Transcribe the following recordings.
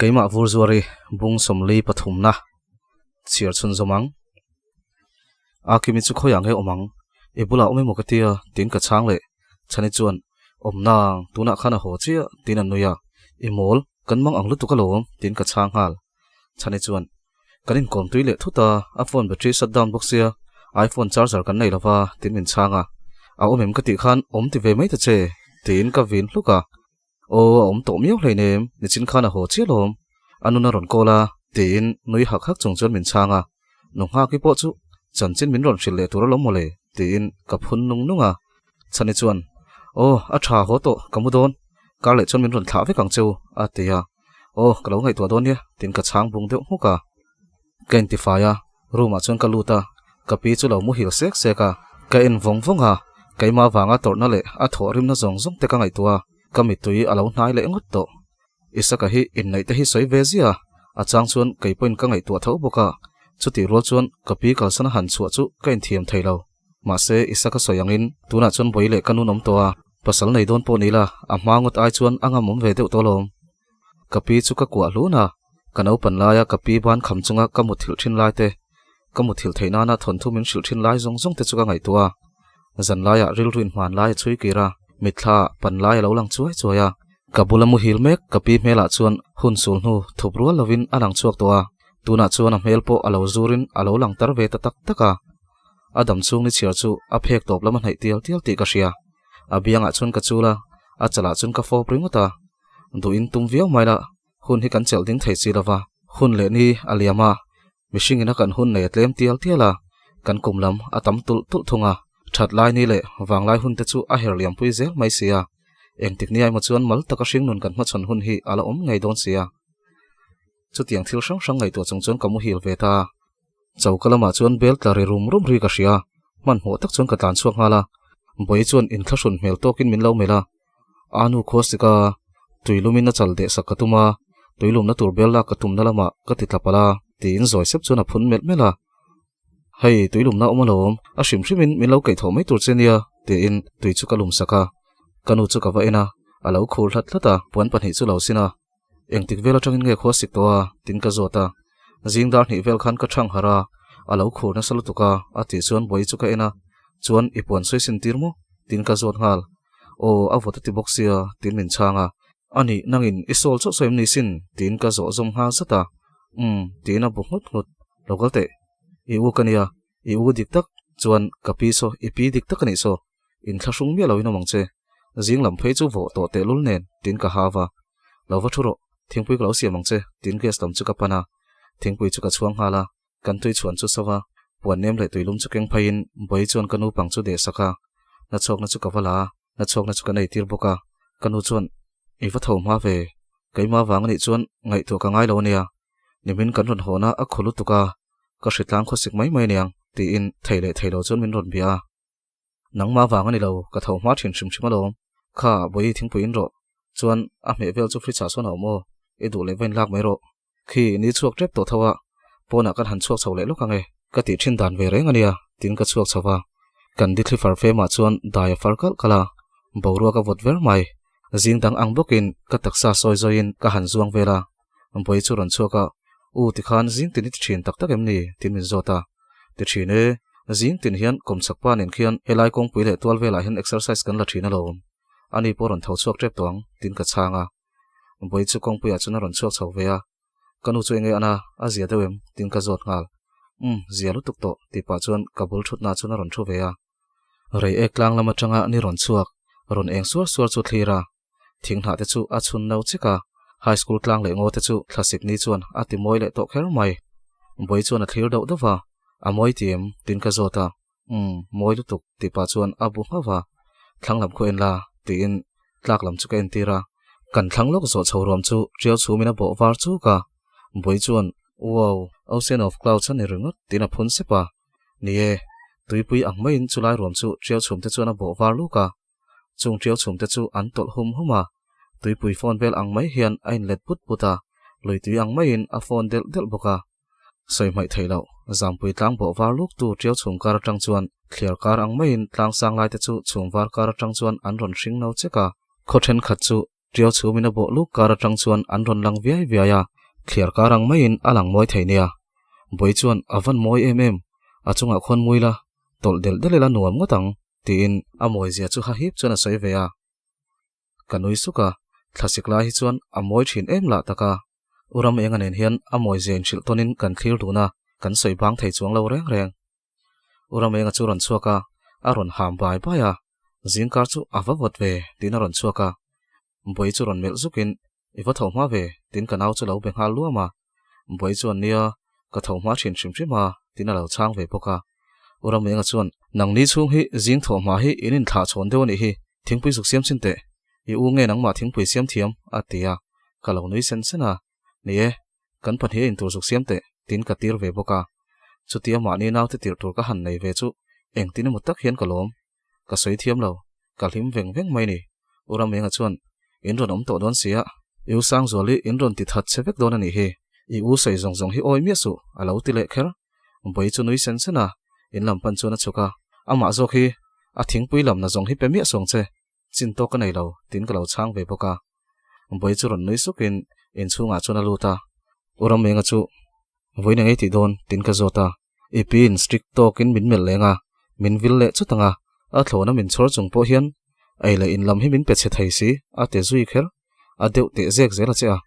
Keima vurzuari bung somli pathumna chiar chun zomang akimichu khoyang he omang ibula ome mokatia tin ka changle chani chuan omnang tuna khana ho chia tin anuya imol kanmang anglu tukalom tin ka chang hal chani chuan kanin kom tuile thuta a phone battery shutdown boxia iphone charger kan nei lova tin min changa a omem ka ti khan om ti ve mai ta che tin ka vin hluka o om to miau hleinem ni chin khana ho chilom anuna ron kola tin nui hak hak chung chon min changa nungha ki po chu chanchin min ron shile turalom mole tin ka phun nung nunga chani chuan o a tha ho to kamudon karle chon min ron thla ve kang cheu a tia o kalo ngai to don ya tin ka chang bung deuh muka kentifaya ruma chon ka luta ka pi chu lo mu hil sek seka ka en vong vonga kaima wanga torna le a thorim na zong zong te ka ngai tua kamitui alo hnai le ngot to isaka hi in nei te hi soi vezia achang chuan keipoin ka ngai tua tho boka chuti rol chuan kapi kalsana han chu chu kain thiam thailo ma se isaka soyangin tuna chuan boile kanu nom towa pasal nei don po nila a mangot ai chuan anga mom ve deuh tolom kapi chu ka kwa luna kanau panlaya kapi ban khamchunga kamuthil thin lai te kamuthil theina na thon thu min shil thin lai zong zong te chu ka ngai tua zanlaya ril ruin hman lai chui kira mitha panlai lo lang chuai chuaya kabulamu hilmek kapi mela chuan hun sul nu thuprual lovin alang chuak towa tuna chuan a melpo alo zurin alo lang tar ve ta tak taka adam chung ni chiar chu a phek top lama hnai tial tial ti ka ria abianga chun ka chula a chala chun ka fo pringota du in tum viau maila hun hi kan chel ding thei chi lawa hun le ni aliama mishing ina kan hun nei tlem tial tiala kan kumlam atam tul tul thunga that lai ni le wang lai hun te chu a her liam pui zel mai sia eng tik ni ai ma chuan mal taka hring nun kan ma chon hun hi ala om ngai don sia chu tiang thil sang sang ngai to chung chon kamu hil ve ta chaukalama chuan bel tlari rum rum ri ka ria man ho tak chuan ka tlan chuak ngala boi chuan in thla mel tokin min lo mela anu khosika tuilumin na chalde sakatuma tuilum na tur bel la katum na lama ka ti tlapala tin zoi sep chuan a phun mel mela hei tuilum na omalom a shim shimin min lo kai tho mai tur chenia te in tui chu kalum saka kanu chu ka va ena alo khur hlat htlata puan pan hi chu lo sina engtik vela tangin nge khosik towa tin ka zota jingdar ni vel khan ka thang hara alo khur na salutuka ati chuan boi chu ka ena chuan ipon soi sin tirmu tin ka zot ngal o avota ti boxia tin min changa ani nangin isol chu soim ni sin tin ka zo zom ha zata tin a bu ngut ngut lokalte iu kania iu dik tak chuan kapi so ipi dik tak ani so in thlasung mi aloina mangche jing lam phei chu vo to te lul nen tin ka hawa lova thuro thingpui ka lo sia mangche tin ges lam chu ka pana thingpui chu ka chuang hala kan tui chuan chu sawa puan nem le tuilum chu keng phain boi chuan kanu pang chu de saka na chok na chu ka wala na chok na chu ka nei tir boka kanu chuan iwa tho ma ve keima wang ni chuan ngai to ka ngai lo nia nimin kan ron hona a khulu tuka ka hritlang khosik mai mai niang ti in theile theilo chon min ron bia nangma wangani lo ka tho ma thin shim shim alom kha boi thingpui in ro chuan a me vel chu fri cha so na mo e du le ven lak mai ro khi ni chuak trep to thawa pona kan han chuak chole lo kange ka ti thin dan ve reng ania tin ka chuak chawa kan di thli far fe ma chuan dai farkal kala boru ka vot ver mai jing dang ang bokin ka taksa soi zoin ka han zuang vela boi chu ron chuaka u ti khan jing tin thin tak tak em ni tin min zota ti thine jing tin hian kom sakpa nen khian helai kong puile 12 vela hian exercise kan la thina lo ani poron thau chuak trep tong tin ka changa boi chu kong puya chuna ron chuak chho veya kanu chu nge ana a zia dewem tin ka zot ngal zia lu tuk to ti pa chuan kabul thut na chuna ron thu veya rei eklang lama tanga ni ron chuak ron eng suar suar chu thlira thing na te chu a chun no chika high school tlang le ngo te chu classic ni chuan ati moi le to kher mai boi chuan a thlir do dawa a moi tiam tin ka zota moi lu tuk ti pa chuan abu hawa thanglam ko en la tin tlak lam chu ka en tira kan thlanglok zo chorom chu riau chu mina bo war chu ka boi chuan wow ocean of clouds ani ringot tina phun sepa nie tuipui angmai in chulai rom chu trial chhum te chuan a bo war luka chung trial chhum te chu an tol huma tuipui phone bel angmai hian a in let put puta loitui angmai in a phone del boka soi mai theilo zampui tlang bo war luk tu trial chhum kar tang chuan clear kar angmai in tlang sang lai te chu chhum war kar tang chuan an ron hring no cheka khothen khat chu trial chhum in a bo luk kar tang chuan an ron lang viaya clear kar angmai in alang moi theinia boi chuan avan moi em achunga khon muila tol delela nuam ngotang tin amoi zia chu ha hip chuan a soi veya kanui suka thlasik lai hi chuan amoi thin em la taka uram enganen hian amoi zen chil tonin kan thlir duna kan soi bang thei chuang lo reng uram enga chu ron chuaka a ron ham bai baya zingkar chu avawat ve tin a ron chuaka boi chu ron mel zukin iwa thawma ve tin kanau chu lo be ngal luama boi chuan nia ka thawma thin chimchima tin a lo chang ve poka uram enga chuan nangni chung hi zing thawma hi inin thla chhon deu ni hi thingpui suk siam chinte i u nge nangma thingpui siam thiam atia kalau nui sena nie kan pan hi in tur suk siam te tin ka tir ve boka chutia ma ni naw te tir tur ka han nei ve chu eng tin mu tak hian kalom ka soi thiam lo ka hlim veng mai ni uram enga chuan in ron om to don sia eu sang zoli in ron ti that chevek don ani hi i u sei zong hi oi mi su alo ti le kher boi chu nui sena in lam pan chuna chuka ama zok hi a thingpui lam na zong hi pe mi song che chin to ka nei lo tin ka lo chang ve boka boi chu ron nui sukin in chunga chuna luta uram enga chu voina ngai ti don tin ka zota ipin strict talk in min mel lenga min vil le chutanga a thlona min chhor chung po hian aila in lam hi min pe che thai si a te zui kher a deu te zek zela che a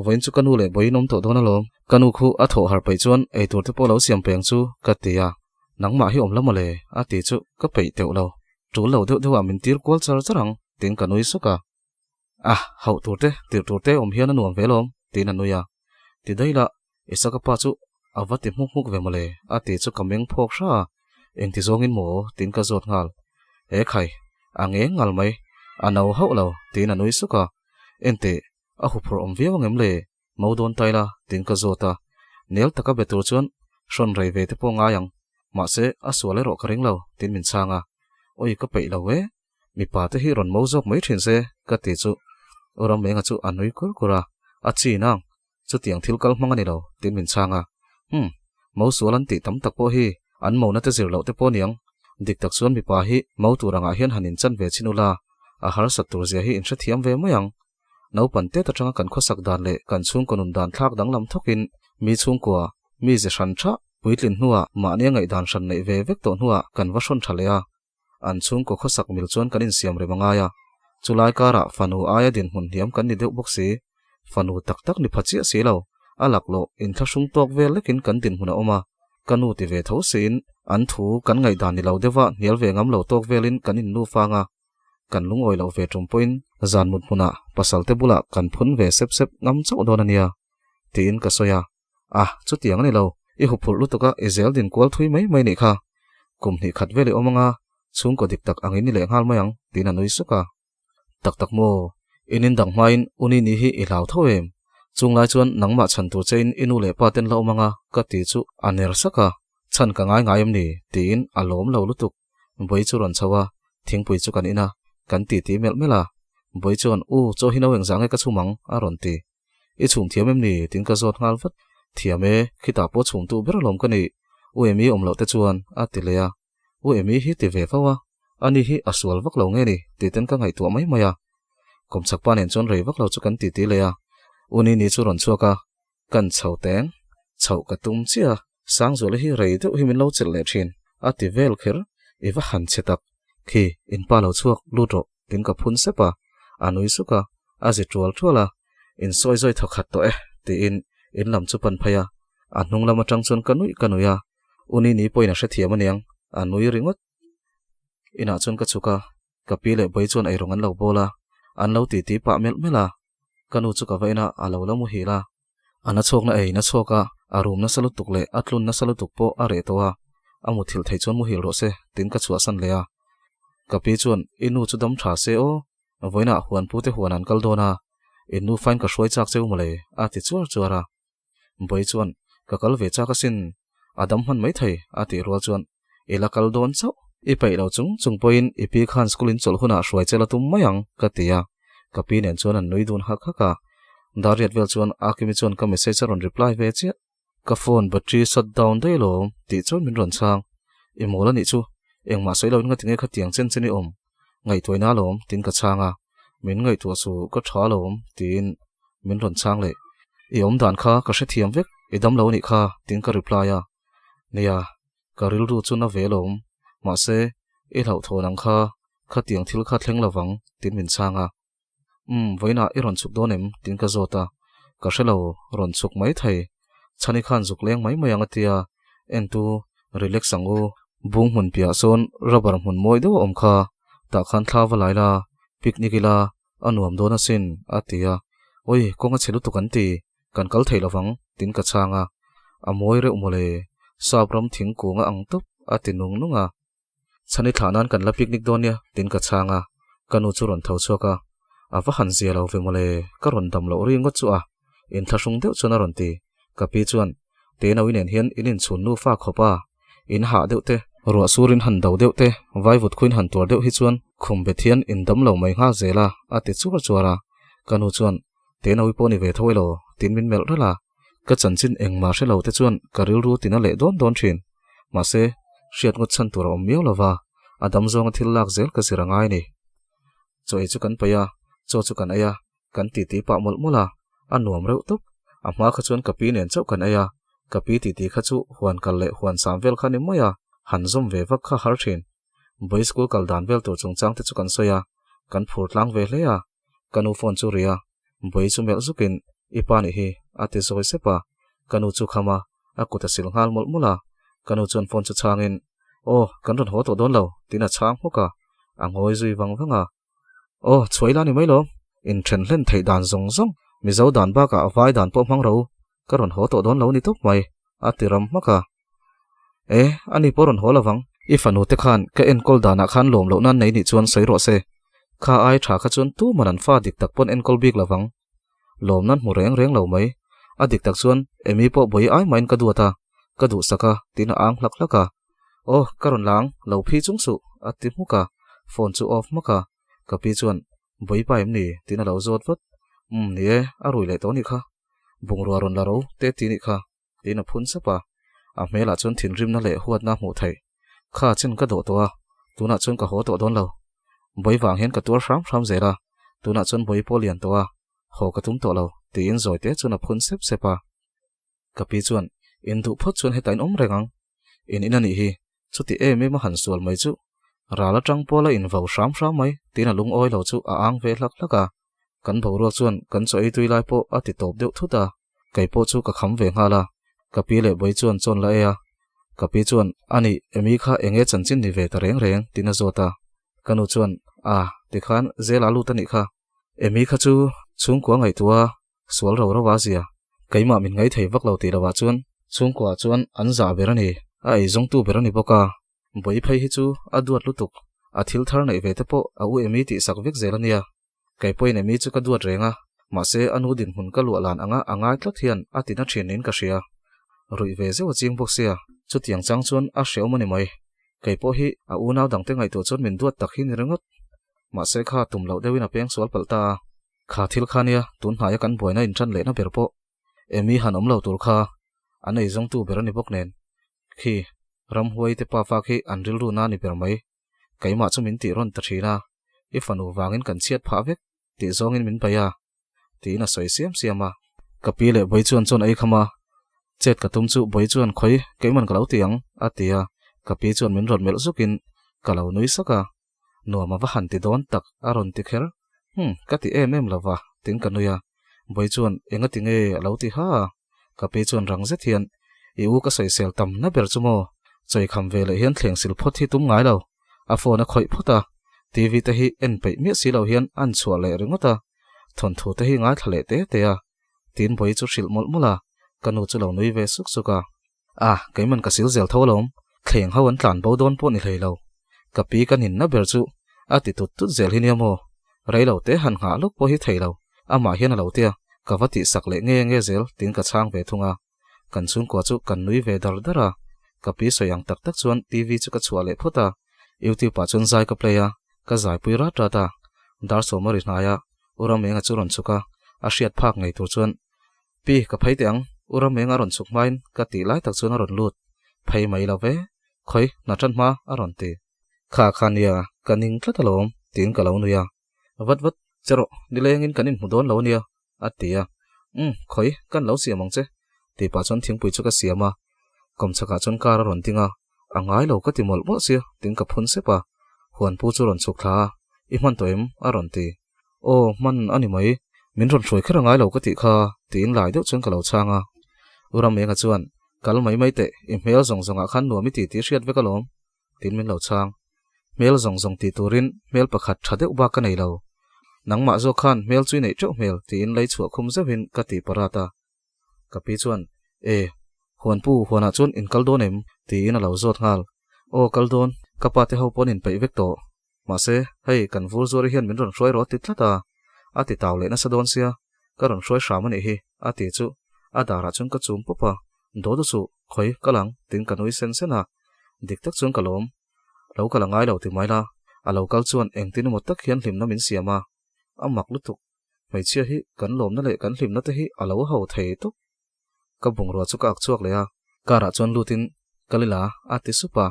voin chu kanu le boi nom to dona lom kanu khu a tho har pai chuan ei tur te po lo siam peng chu ka tia nangma hi om lamale a ti chu ka pei teu lo tu lo deu a min tir kwal char charang tin kanui suka hau turte tir turte om hian anuam velom tin anuya ti daila isaka pa chu avati muk ve male a ti chu kameng phok sha eng ti zongin mo tin ka zot ngal e khai ange ngal mai anau hau lo tin anui suka ente a hu phor om viawang em le modon taila tin ka zota nel taka betur chuan shon rei ve te po nga yang ma se a suale ro kring lo tin min changa oi ka pei lo we mi pa te hi ron mozok mai thin se ka ti chu oram menga chu anui kura a chi nang chu tiang thil kal hmanga ni lo tin min changa mo sualan ti tam tak po hi an mo na te zir lo te po niang dik tak chuan mi pa hi mo turanga hian hanin chan ve chinula a har satur zia hi in tha thiam ve mayang no pan te ta tanga kan khosak dan le kan chung konun dan thak dang lam thokin mi chung kwa mi je shan tha puitlin hnuwa ma ne ngai dan shan nei ve vek to hnuwa kan wa shon thalea an chung ko khosak mil chuan kan in siam re manga ya chulai kara fanu aya din hun hiam kan ni deuh bok si fanu tak ni phachi si lo alak lo in thasung tok vel lekin kan din huna oma kanu ti ve tho sin an thu kan ngai dan ni lo dewa nial ve ngam lo tok velin kan in nu fanga kan lung oi lo ve trum point zan mut huna pasal te bula kan phun ve sep ngam chau don ania tin ka soya chu tiang ni lo i hupul lutuka ezel din kwal thui mai ni kha kum ni khat vele omanga chung ko dik tak angin ni le ngal mayang tin anui suka tak mo inin dang main uni ni hi ilau thowem chunglai chuan nangma chan tu chain inu le paten lo manga ka ti chu aner saka chan ka ngai em ni tin alom lo lutuk boi chu ron chawa thingpui chu kan ina kan ti mela boi chuan cho hino eng zangai ka chumang a ron ti i chung thiam em ni tin ka zot ngal vat thiame khita po chung tu beralom ka ni uemi omlo te chuan a tilea uemi hi ti ve fawa ani hi aswal vak lo nge ni ti ten ka ngai tu mai maya kom chakpa nen chon rei vak lo chu kan ti leya uni ni chu ron chuaka kan chho teng chho ka tum chia sang zol hi rei deuh hi min lo chel le thin a ti vel kher iwa han chetak khi in pa lo chuak lutro tin ka phun sepa anui suka azi tuala in soi thokhat to ti in lam chu pan phaya anung lama tang chon kanuya uni ni poina hre thiam aniang anui ringot ina chon ka chuka kapile boi chon ai rongan lo bola an lo ti pa mela kanu chu ka vaina alo lamu hila ana chokna ei na choka arum na salu tukle atlun na salu tukpo are towa amu thil thei chon mu hil ro se tin ka chua san leya kapi chon inu chu dam tha se o voina huan pute huan an kal dona inu fain ka hroi chak cheu male a ti chuara boi chuan ka kal ve cha ka sin adam han mai thei ati ro chuan ela kal don chau I pai lo chung point ipi khan school in chol huna hruai chela tum mayang ka tia ka pi nen chuan an nui dun hak haka dariat vel chuan akimi chuan ka message ron reply ve che ka phone battery shut down dei lo ti chuan min ron chang I mola ni chu engma soilo nga tinge kha tiang chen cheni ngai toina lom tin ka changa min ngai tu su ka tha lom tin min ron chang le I dan kha ka hre thiam vek I dam lo ni kha tin ka reply a nia ka ril ru chu na ve lom ma se I lau thonang kha tiang thil kha thleng lawang tin min changa voina I ron chuk donem tin ka zota ka hrelo ron chuk mai thai chani khan zuk leng mai mayang atia entu relax angu bung hun pia son rabar hun moi do kha ta khan thlawa laila picnic ila anuam dona sin atia oi konga chelu tu kan ti kan kal thei lawang tin ka changa amoi re umole sabram thing ko nga ang tup atinung nunga chani thanan kan la picnic donia tin ka changa kanu churon thau choka awa han zia lo ve mole ka ron dam lo ri ngo chu a in thlasung deuh chuna ron ti ka pi chuan te no inen hian inin chun nu fa khopa in ha deuh te ro surin han dau deuh te vai vut khuin han tur deuh hi chuan khum be thian in dam lo mai nga zela ati chuka chuara kanu chuan te no iponi ve thoi lo tin min mel rala ka chanchin engma hre lo te chuan karil ru tina le don thin ma se hriat ngot chan tur om miau lova adam zonga thil lak zel ka sirangai ni choi chu kan paya cho chu kan aya kan ti pa mol mola anuam reuh tup ama kha chuan kapi nen chau kan aya kapi ti kha chu huan kal le huan samvel khanim maya han zom ve vak kha har thin boy school kal dan vel tur chung chang te chu kan soya kan phur tlang ve hle ya kanu phone chu ria boy chu mel zukin ipani hi ate zoi sepa kanu chu khama akuta sil ngal mol mola kanu chuan phone chu changin kan ron ho to don lo tina chang hoka angoi zui wangwanga choila ni mai lo in then len thei dan zong mizo dan ba ka vai dan po mang ro ka ron ho to don lo ni tok mai atiram maka ani poron ho lawang ifanu te khan ka en kol dana khan lom lo nan nei ni chuan sei ro se kha ai tha kha chuan tu manan fa dik tak pon en kol bik lawang lom nan mu reng lo mai adik tak chuan emi po boi ai main ka duata ka du saka tina ang hlak hlaka karon lang lo phi chung su ati muka phone chu off maka ka pi chuan boi pa em ni tina lo zot vat ni arui le to ni kha bungro ron la ro te ti ni kha tina phun sapa a mela chuan thin rim na le huat na mu thai kha chen ka do to a tuna chuan ka ho to don lo boi wang hen ka tur ram zera tuna chuan boi polian to a ho ka tum to lo ti in zoi te chuan a phun sep sepa ka pi chuan in du phot chuan hetain rengang in inani hi chuti me ma han sual mai chu rala tang pola in vau ram mai tina lung oi lo chu a ang ve hlak hlaka kan bo ro chuan kan choi tui lai po ati top deuh thuta kai po chu ka kham ve ngala ka pi le boi chuan chon la ya ka pi chuan ani emi kha enge chanchin ni ve ta reng tina zota kanu chuan ti khan zela lu tani kha emi kha chu chung kwa ngai tua sual ro wa zia kaima min ngai thei vak lo ti lawa chuan chung kwa chuan an za berani ai zong tu berani boka boi phai hi chu aduat lutuk athil thar nei ve te po au emi ti sak vek zelania kai poin emi chu ka duat renga ma se anu din hun ka lu lan anga tlat hian atina thinin ka ria rui ve zo ching bok sia chu tiang chang chuan a hreu mani mai kai po hi a unaw dang te ngai to chon min duat tak hin rengot ma se kha tum lo dewin a peng sol palta kha thil khania tun haya kan boina in tran le na berpo emi han om lo tur kha anei zong tu berani bok nen khi ram huai te pa fa khi anril ru na ni ber mai kaima chu min ti ron ta thina ifanu wangin kan chiat pha vek ti zongin min paya ti na soi siama kapi le boi chuan ai khama chet ka tum chu boi chuan khoi keiman kalau tiang atia kapi chuan min ron mel zukin kalau nui saka nuama wa han ti don tak aron ti kher ka ti em lawa tin kanuya boi chuan enga tinge alo ti ha kapi chuan rang ze thian iu ka soi sel tam na ber chumo choi kham ve le hian thleng sil phot hi tum ngai lo a phone a khoi phota tv te hi en pe mi si lo hian an chua le ringota thon thu te hi ngai thale te a tin boi chu hril mol mola kanu chu lo nui ve suk suka keiman ka sil zel tholom thleng hawan tlan bo don po ni hleilo kapi kan hin na ber chu ati tut zel hi niamo reilo te han nga luk po hi theilo ama hian lo tia kawati sak le nge zel tin ka chang ve thunga kan chung kwa chu kan nui ve dar dara kapi soyang tak tak chuan TV chu ka chhuale phota YouTube pa chun zai ka playa ka zai pui ra ta dar somari hnaya uram menga chu ron chuka a hriat phak ngei tur chuan pi ka phai tiang uram menga ron chuk main ka ti lai tak chuan a ron lut phai mai la ve khoi na than ma a ron ti kha khania kaning tlatalom tin ka lo nuya vat chero nilengin kanin mudon lo nia atia khoi kan lo siamang che ti pa chon thingpui chu ka siama kom chaka chon kara ron tinga angai lo ka timol mo sia tin ka phun se pa huan pu chu ron chuk thla I man toim a ron ti o man ani mai min ron throi khara ngai lo ka ti kha tin lai deuh chon ka lo changa uram menga chuan kal mai te I mel zong a khan nuami ti hriat ve ka lom tin min lo chang mel zong ti turin mel pakhat thadeu ba ka nei lo nangma zo khan mel chui nei chau mel tin lei chua khum zawin ka ti parata kapi chuan huan pu huana chuan in kaldon em ti in a lo zot ngal o kaldon kapate ho pon in pei vek to ma se hei kan vur zori hian min ron hroi ro ti thlata a ti taw le na sadon sia ka ron hroi hram ani hi a ti chu a dara chung ka chum popa do du chu khoi kalang tin kanui sen sena dik tak chung kalom lo kalangai lo ti mai la a lo kal chuan eng tin mo tak hian hlim na min siama amak lutuk mai chia hi kan lom na le kan hlim na te hi a lo ho thei tu ka bung ro chu ka ak chuak le a kara chuan lutin kalila ati supa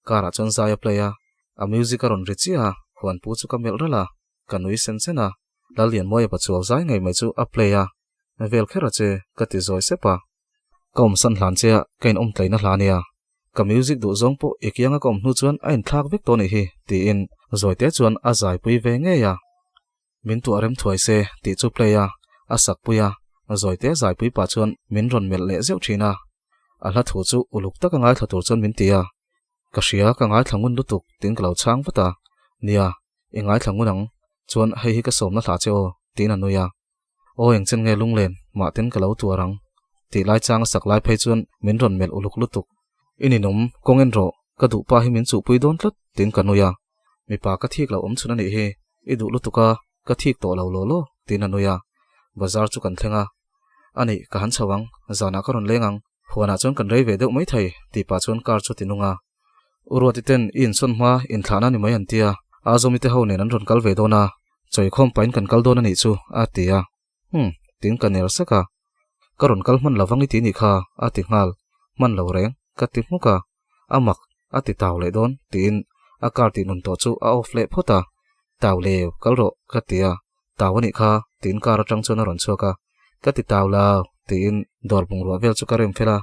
kara chuan zaya playa a music aron richia huan pu chu ka mel rala kanui sen sena lalian moi pa chuak zai ngai mai chu a playa vel khera che ka ti zoi sepa kom san hlan che kain tleina hlania ka music du zong po ekianga kom hnu chuan a in thlak vek to ni hi ti in zoi te chuan a zai pui ve nge ya min tu arem thuai se ti chu playa a sak puya zoi te zai pui pa chuan min ron mel le zeu thina a hla thu chu uluk tak angai thla tur chuan min tia ka hria ka ngai thlangun lutuk tin kalo chang vata nia engai thlangunang chuan hei hi ka som na thla che o tin anuya o eng chen nge lunglen ma tin kalo tuarang ti lai chang sak lai phei chuan min ron mel uluk lutuk ininum kongen ro ka du pa hi min chu pui don tlat tin kanuya mi pa ka thik lo chuna ni hi I du lutuka ka thik to lo tin anuya bazar chu kan thlenga ani ka han chawang zana ka ron lengang huana chon kan rei ve deuh mai thei ti pa chon kar chu tinunga urwati ten in son ma in thlana ni mai an tia azomi te ho nen an ron kal ve dona choi khom pain kan kal don ani chu a tia tin kaner saka karon kal man lawangi ti ni kha a ti ngal man lo reng ka ti muka amak a ti taw le don tin a kar ti nun to chu a off le phota taw le kal ro ka tia tawani kha tin kar atang chona ron choka ka ti taw la tin dor bung ro vel chu ka rem phela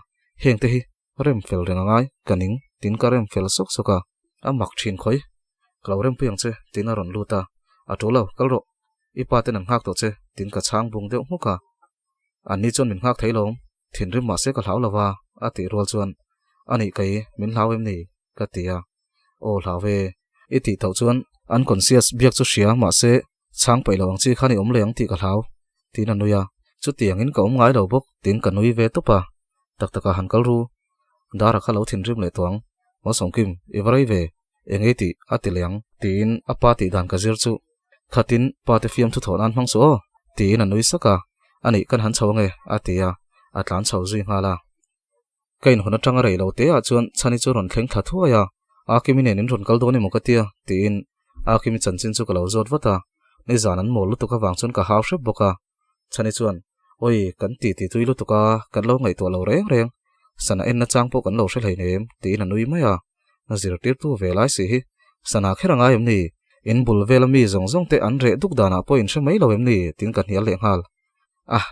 heng te hi rem fel rengangai kaning tin ka rem fel sok soka amak thin khoi kalorem piang che tin a ron luta atolo kal ro ipa ten an hak to che tin ka chang bung deuh muka ani chon min hak thailom thin rim ma se ka hlau lawa ati rol chuan ani kai min hlau em ni ka tia o hlawe iti tho chuan unconscious biak chu hria ma se chang pai lawang chi khani leng ti ka hlau tin anuya chu tiang in ka ngai lo bok tin ka nui ve to pa tak taka han kal ru dara kha lo thin rim le tawng mo songkim ivarai ve engeti atilyang tin apa ti dan ka zir chu khatin pa te fiam thu thon an hmang so tin anui saka ani kan han chawange atia atlan chho zui ngala kain hona tanga rei lo te a chuan chani chu ron thleng thla thuaya akimi nen in ron kal doni mokatia tin akimi chanchin chu kalo zot wata nei zanan mol lutuka wang chun ka haw hrep boka chani chuan oi kan ti tui lutuka kan lo ngai to lo reng sana en na chang po kan lo hrel hei nem tin anui maya na zir tir tu velai si hi sana kheranga em ni in bul velami zong te an re duk dana po in hre mai lo em ni tin kan hial le ngal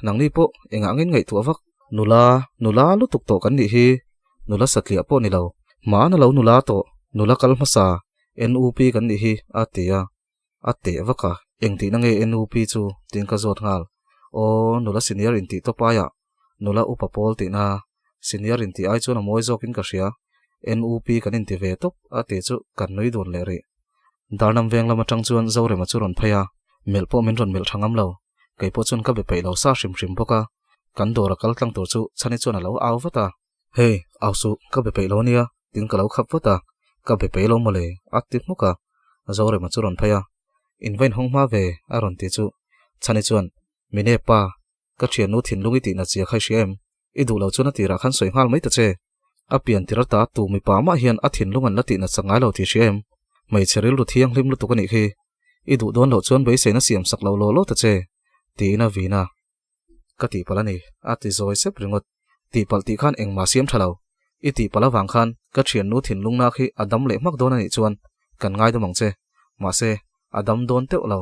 nang ni po enga ngin ngai tu awak nula lutuk to kan ni hi nula satlia po ni lo ma na lo nula to nula kal masa NUP kan ni hi atia ate waka engti na nge NUP chu tin ka zot ngal o nula senior inti to pa ya nula upapol ti na senior inti ai chu na moi zokin ka hria NUP kan inti ve tok ate chu kan noi don le ri darnam veng lama tang chuan zore ma chu ron phaya melpo min ron mel thangam lo kai po chun ka be pei lo sa hrim boka kan dora kal tlang tur chu chani chuna lo aw wata hei aw su ka be pei lo nia tin ka lo khap wata ka be pei lo mole aktif muka zore ma chu ron phaya invain hongma ve aron ti chu chani chuan mine pa ka thian nu thin lungi ti na chia khai siam idu lo chuna tira khan soi ngal mai ta che a pian tirata tu mi pa ma hian a thin lungan lati na changai lo ti shem mai cheril ru thiang hlim lu tu kani khi idu don lo chon bei se na siam sak lo lo ta che ti na vina ka ti palani a ti zoi sep ringot ti pal ti khan engma siam thalo i ti pala wang khan ka thian nu thin lungna khi adam le mak don ani chuan kan ngai do mong che ma se adam don te lo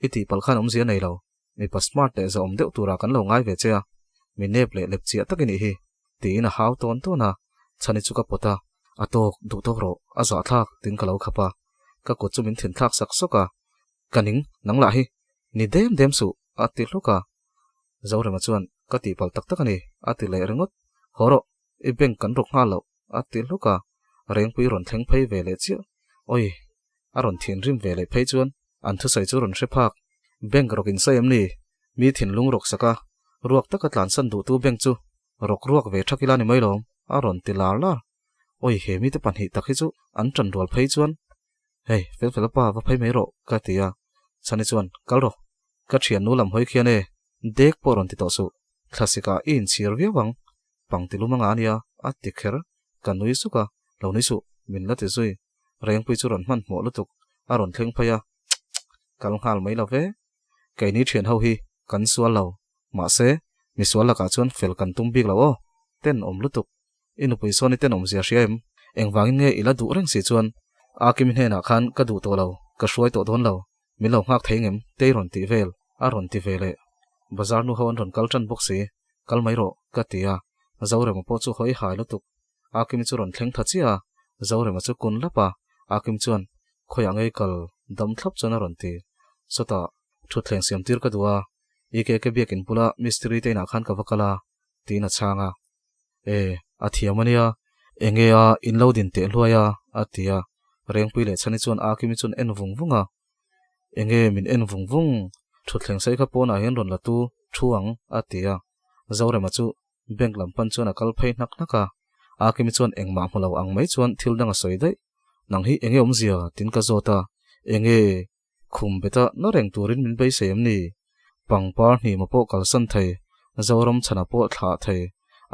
i ti pal khan zia nei lo mi pa smart te za deuh tura kan lo ngai ve che a mi nep le lep chia takini hi ti na haw ton to na chani chuka pota atok du to ro a za thak tin ka lo khapa ka ko chumin thin thak sak soka kaning nangla hi ni dem su ati loka zawre ma chuan ka ti pal tak tak ani ati le rengot horo i beng kan rok nga lo ati loka reng pui ron thleng phei ve le chi oi a ron thin rim ve le phei chuan an thu sai chu ron hrephak beng rok in sai am ni mi thin lung rok saka ruak taka tlan san du tu beng chu rok ruak ve thakila ni mai lom a ron ti lar lar oi he mi te pan hi takhi chu an tran rol phei chuan hei fel pa va phei mai ro ka tia chani chuan kal ro ka thian nu lam hoi khiane dek poron ti to su classica in sir vi wang pangti lumanga ania a tikher kanui suka loni su min la ti zui reng pui chu ron man mo lutuk a ron thleng phaya kal hal mai la ve kai ni thian ho hi kan sual lo ma se mi sual la ka chuan fel kan tum bik lo o ten om lutuk inu pui so ni ten om zia hriam engwangin nge ila du reng si chuan a kim he na khan ka du to lo ka hruai to don lo mi lo ngak theingem te ron ti vel a ron ti vele bazar nu hon ron kal tran box si kal mai ro ka tia zawre ma po chu hoi hai lutuk a kim chu ron thleng thachia zawre ma chu kun lapa a kim chuan khoya ngei kal dam thlap chona ron ti sota thu thleng siam tir ka duwa ike ke biakin pula mystery te na khan ka vakala tina changa a thiamania enge a inlo din te hluaya atia reng pui le chani chuan a kimi chun en vungvunga enge min en vungvung thu thleng sai kha pona hian ron la tu thuang atia zawre ma chu bank lam pan chuan a kal phei nak naka a kimi chuan engma hmulo ang mai chuan thil danga soi dai nang hi enge omzia tin ka zota enge khum beta no reng turin min bei sem ni pangpar ni mapo kalsan thai zawram chana po thla thai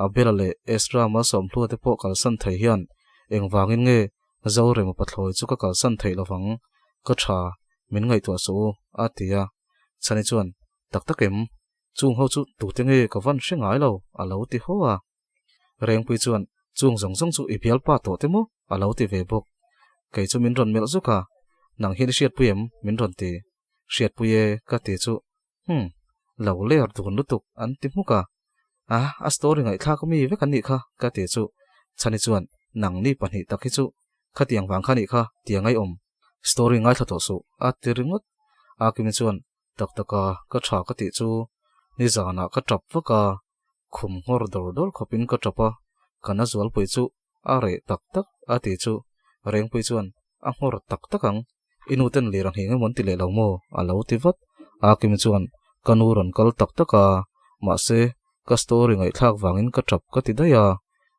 abelale extra ma som thlu te po kalsan thai hian engwangin nge zawre ma pathloi chu ka kalsan thai lawang ka tha min ngai to so atia chani chuan tak takem chung ho chu tu te nge ka van hrengai lo alo ti hoa reng pui chuan chung zong zong chu ipial pa to te mo alo ti ve bok kai chu min ron mel zuka nang hi riat puem min ron ti riat puye ka ti chu lo ler dun lutuk an ti muka a story ngai thla ko mi ve kan ni kha ka ti chu chani chuan nang ni pani takhi chu khatiang wang khani kha tiangai om story ngai tha to su a ti ringot a kim chuan tak taka ka tha ka ti chu ni zana ka tap waka khum ngor dor khopin ka tapa kana zual pui chu a re tak tak a ti chu reng pui chuan a ngor tak takang inu ten le rang hinga mon ti le lo mo a lo ti vat a kim chuan kanuron kal tak taka ma se ka story ngai thak wangin ka tap ka ti daya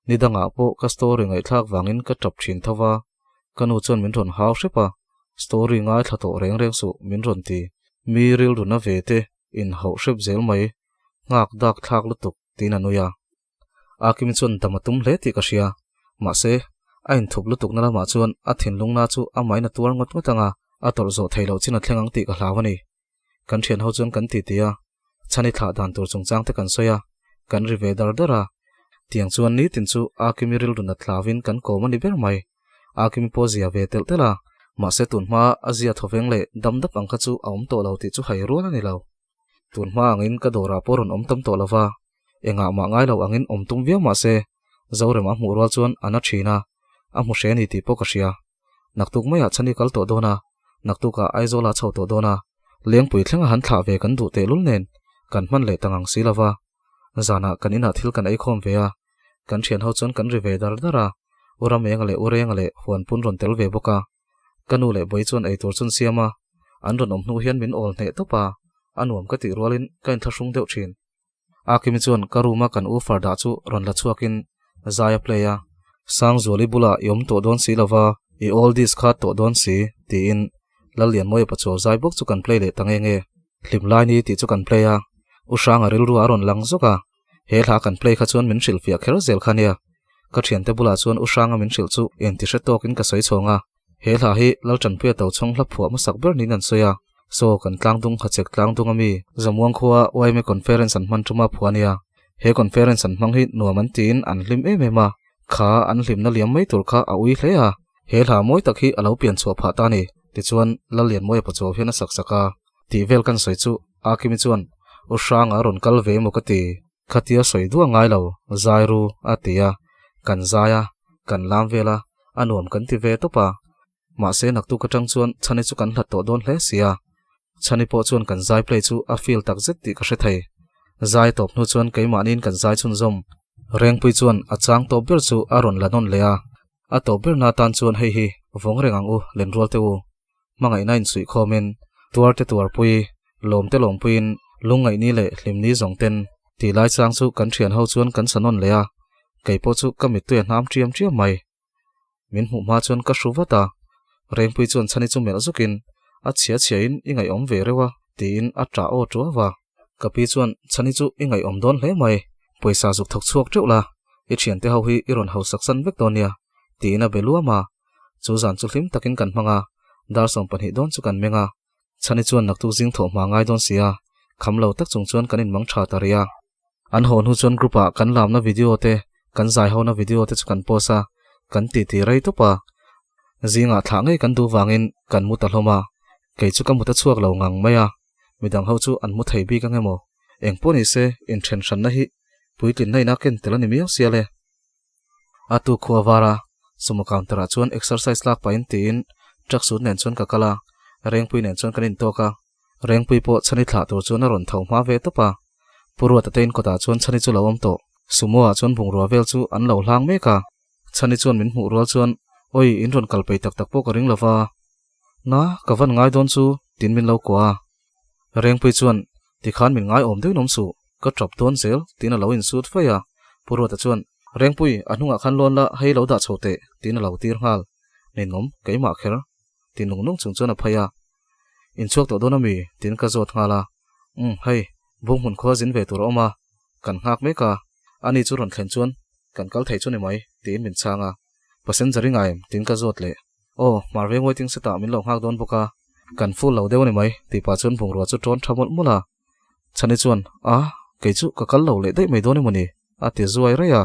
nidanga po ka story ngai thak wangin ka tap thin thawa kanu chuan min ron haw hrepa story ngai tha to reng su min ron ti mi ril ru na ve te in ho hrep zel mai ngak dak thak lutuk tin anuya a kim chuan damatum hle ti ka ria ma se ain thup lutuk na ma chuan a thin lungna chu a mai na tur ngot ngotanga a tor zo thailo china thlengang ti ka hlawani kan thian ho chuan kan ti tia chani thla dan tur chungchang te kan soya kan ri ve dar dara tiang chuan ni tin chu a kimi ril runa thlawin kan ko mani ber mai a kimi pozia ve tel tela ma se tun ma azia thoveng le damdap angkha chu aum to lo ti chu hai ruan ani lo tun ma angin ka dora poron om tam to lawa enga ma ngai lo angin om tum via ma se zawre ma hmu ro chuan ana thina a hmu hre ni ti po ka ria naktuk mai a chani kal to dona naktuka aizola chho to dona leng pui thlenga han thla ve kan du te lul nen kan man le tangang silawa zana kanina thil kan ai khom ve a kan thian ho chon kan ri ve dar dara ura mengale urengale huan pun ron tel ve boka kanu le boi chuan ei tur chun siama an ron om hnu hian min ol ne topa anuam ka ti rolin kain thasung deuh thin a kimi chuan karuma kan u farda chu ron la chuakin zaya playa sang zoli bula yom to don silawa I all this khat to don si ti in lalian moi pacho zai bok chu kan play le tangenge hlim lai ni ti chu kan play a usanga ril ru aron lang zoka he thla kan play kha chuan min hril fiak kher zel khania ka thian te bula chuan usanga min hril chu en ti hretok in ka soi chonga he thla hi lalchan pui to chong hla phua ma sak ber ni nan soya so kan tlang dung kha chek tlang dung ami zamuang khuwa waime conference an man tuma phuania he conference an mang hi nuaman tin an hlim emema kha an hlim na liam mai tur kha a ui hle a he thla moi tak hi alo pian chho pha ta ni ti chuan lalian moi pacho hian a sak saka ti vel kan soi chu akimi chuan usanga ron kal ve mo ka ti khatia soi du ngai lo zairu atia kan zaya kan lam vela anuam kan ti ve to pa ma se nak tu ka tang chuan chani chu kan hlat to don hle sia chani po chuan kan zai play chu a feel tak zet ti ka hre thei zai top nu chuan keima nin kan zai chun zom reng pui chuan a chang to ber chu aron lanon lea a to ber na tan chuan hei hi vong rengang u len rol te u mangai nain sui khomen tuar te tuar pui lom te lom puin lungai ni le hlim ni zong ten ti lai chang chu kan thian ho chuan kan sanon lea kei po chu ka mi tu nam triam triam mai min hu ma chuan ka hruwata reng pui chuan chani chu mel zukin a chia chia in ingai om ve rewa tin a tra o tuwa kapi chuan chani chu ingai om don hle mai poisa zuk thok chuak teuh la I thian te ho hi iron ho saksan vek tonia tina beluama chu zan chu hlim takin kan hmanga dar som panhi don chu kan menga chani chuan nak tu jing tho ma ngai don sia khamlo tak chung chuan kanin mang tha taria an hon hu chuan grupa kan lam na video te kan zai ho na video te chu kan posa kan ti rei to pa zinga thangai kan du wangin kan mu ta hloma kei chu kam muta chuak lo ngang maya midang ho chu an mu thei bi ka ngemo engponi se intention na hi puitlin nei na ken telani mi siale atu khuawara sumo countera chuan exercise lak pain tin tracksuit nen chuan ka kala rengpui nen chuan kanin toka rengpui po chani thla tur chuan a ron thau ma ve topa purwa tatein kota chuan chani chu lawam to sumo a chuan bungrua vel chu an lo hlang meka chani chuan min hmu rual chuan oi in ron kalpei tak tak po ka ring lova na kavan ngai don chu tin min lo kwa rengpui chuan ti khan min ngai om deu nom su ka trap ton zel tin a lo in suit faya purwa ta chuan rengpui anunga khan lon la hei lo da chote tin a lo tir ngal nen nom keima kher tin nung nung chung chuan a phaya in chuak to don ami tin ka zot ngala hei bung hun kho jin ve tur oma kan ngak meka ani chu ron thlen chuan kan kal thei chu ni mai tin min changa passenger ngai tin ka zot le marve waiting seta min lo ngak don boka kan full lo deu ni mai ti pa chuan bungrua chu ton thamol mula chani chuan kei chu ka kal lo le dei mai don ni moni a ti zuai reya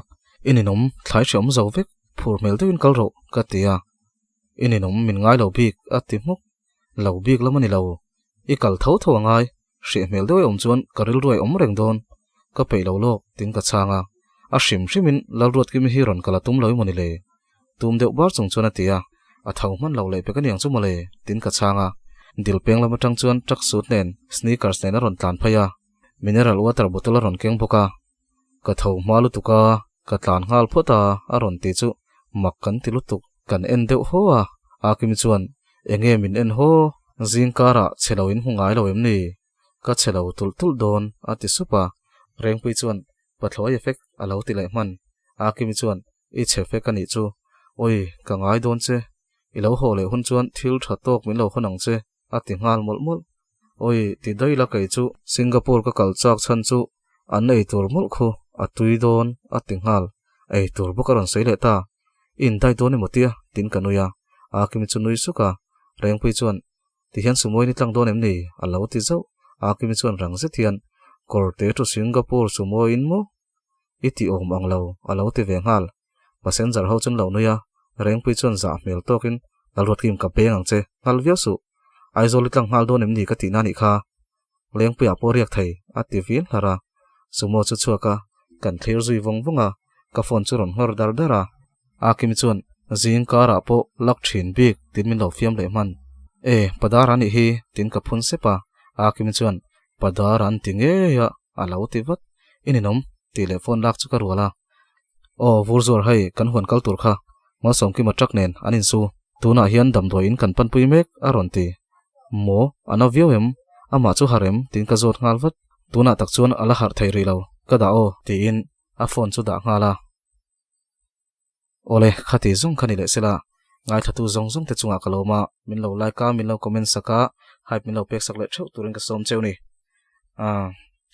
ininom thlai chom zo vek phur mel deuin kal ro ka tia ininom min ngai lo bik a ti muk lo bik lamani lo I kal tho tho ngai hri mel deu om chuan karil ruai om reng don ka pei lo lok tin ka changa a hrim hrimin lal ruat ki mi hi ron kala tum loi moni le tum deuh bar chung chuan a tia a thau man lo le pe ka niang chu mole tin ka changa dil peng lama tang chuan trak suit nen sneakers nen a ron tlan phaya mineral water bottle a ron keng boka ka thau malu tuka ka tlan ngal phota a ron ti chu mak kan ti lutuk kan en deuh ho a kim chuan enge min en ho zingkara cheloin hungai lo em ni ka chelo tul tul don a ti supa rengpui chuan pathloi effect a lo ti lai man a kim chuan I chefe ka ni chu oi ka ngai don che I lo ho le hun chuan thil tha tok min lo khonang che a ti ngal mol mol oi ti dai la kai chu Singapore ka kalchak chan chu an nei tur mol khu a tui don a ti ngal ei tur bokaron seile ta in dai don ni motia tin kanuya a kim chu nui suka rengpui chuan ti hian sumoi ni tlang don em ni a lo ti zo a kim chuan rang se thian korte to Singapore sumo in mo iti om ang lo a lo ti ve ngal passenger ho chun lo nuya rengpui chuan za mel tokin alwat kim ka peng ang che ngal via su aizoli tlang ngal don em ni ka ti na ni kha lengpui a poriak thei a ti vin hlara sumo chu chuaka kan thlir zui vong vonga ka phone chu ron hor dar dara a kim chuan zing kara po lak thin bik tin min lo fiam le man padaran hi tin ka phun sepa a kim chuan padaran tinge ya alo ti vat ininom telephone lak chu ka ruala vurzor hai kan hon kal tur kha ma som ki ma trak nen anin su tuna hian dam doi in kan pan pui mek aron ti mo ana viewem ama chu harem tin ka zot ngal vat tuna tak chuan ala har thei ri lo ka da ti in a phone chu da ngala ole khati zung khani le sela ngai thatu zong zong te chunga kaloma min lo like ka min lo comment saka hype min lo pek sak le theu turin ka som cheu ni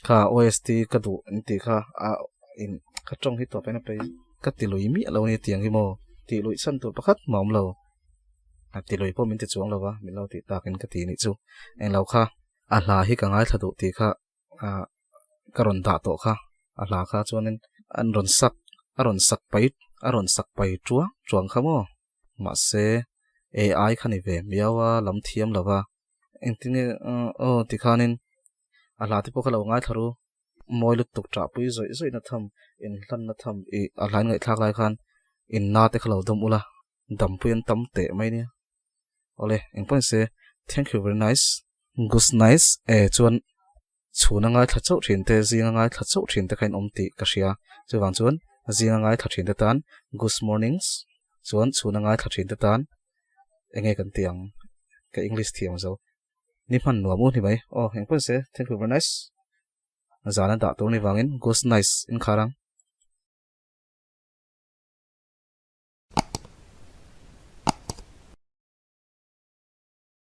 kha OST ka du inti kha in ka tong hi to pe na pe ka ti lui mi lo ni tiang hi mo ti lui san tur pakhat maum lo a ti lui po min te chuang lo wa min lo ti takin ka ti ni chu eng lo kha a hla hi ka ngai thadu ti kha a karon da to kha a hla kha chuanin an ron sak pai chuang kha mo ma se AI khani ve miawa lam thiam lawa engtinge ti khanin a hla te po kha lo ngai tharu moi lut tuk tra pui zoi na tham in hlan na tham I a hlan ngai thak lai khan in na te khalo dom ula dam puyan tam te mai ni ole engpon se thank you very nice good nice chuan chuna ngai thla chau thin te zinga ngai thla chau thin te khain omti ka ria chuwang chuan zinga ngai thla thin te tan good mornings chuan chuna ngai thla thin te tan enge kan tiang ka english thiam zo ni man nuam u ni bai engpon se thank you very nice zana da tur ni wangin good nice in kharang